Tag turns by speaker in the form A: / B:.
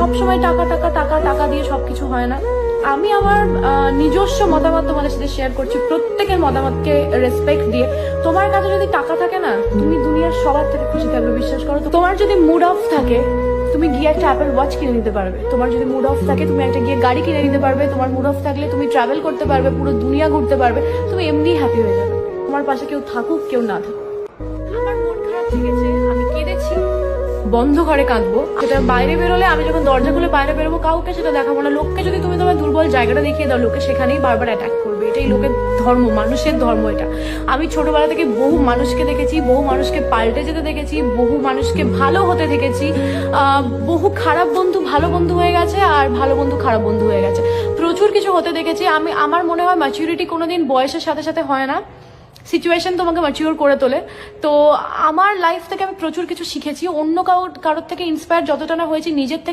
A: সবসময় টাকা টাকা টাকা টাকা দিয়ে সবকিছু হয় না। আমি আমার নিজস্ব মতামত তোমাদের সাথে শেয়ার করছি, প্রত্যেকের মতামতকে রেসপেক্ট দিয়ে। তোমার কাছে যদি টাকা থাকে না, তুমি দুনিয়ার সবার থেকে খুশি থাকবে, বিশ্বাস করো। তোমার যদি মুড অফ থাকে, তুমি গিয়ে একটা অ্যাপেল ওয়াচ কিনে নিতে পারবে। তোমার যদি মুড অফ থাকে, তুমি একটা গিয়ে গাড়ি কিনে নিতে পারবে। তোমার মুড অফ থাকলে তুমি ট্রাভেল করতে পারবে, পুরো দুনিয়া ঘুরতে পারবে। তুমি এমনি হ্যাপি হয়ে যাবে, তোমার পাশে কেউ থাকুক কেউ না থাকুক। আমার মন খারাপ লেগেছে, আমি কেঁদেছি, বন্ধ ঘরে কাঁদবো। সেটা বাইরে বেরোলে, আমি যখন দরজা খুলে বাইরে বেরোবো, কাউকে সেটা দেখাবো না। লোককে যদি তুমি তোমার দুর্বল জায়গাটা দেখিয়ে দাও, লোকে সেখানেই বারবার অ্যাটাক করবে। এটাই লোকের ধর্ম, মানুষের ধর্ম এটা। আমি ছোটবেলা থেকে বহু মানুষকে দেখেছি, বহু মানুষকে পাল্টে যেতে দেখেছি, বহু মানুষকে ভালো হতে দেখেছি। বহু খারাপ বন্ধু ভালো বন্ধু হয়ে গেছে, আর ভালো বন্ধু খারাপ বন্ধু হয়ে গেছে। প্রচুর কিছু হতে দেখেছি আমি। আমার মনে হয় ম্যাচুরিটি কোনোদিন বয়সের সাথে সাথে হয় না, সিচুয়েশন তোমাকে ম্যাচিওর করে তোলে। তো আমার লাইফ থেকে আমি প্রচুর কিছু শিখেছি, অন্য কারোর থেকে ইন্সপায়ার যতটা না হয়েছি, নিজের থেকে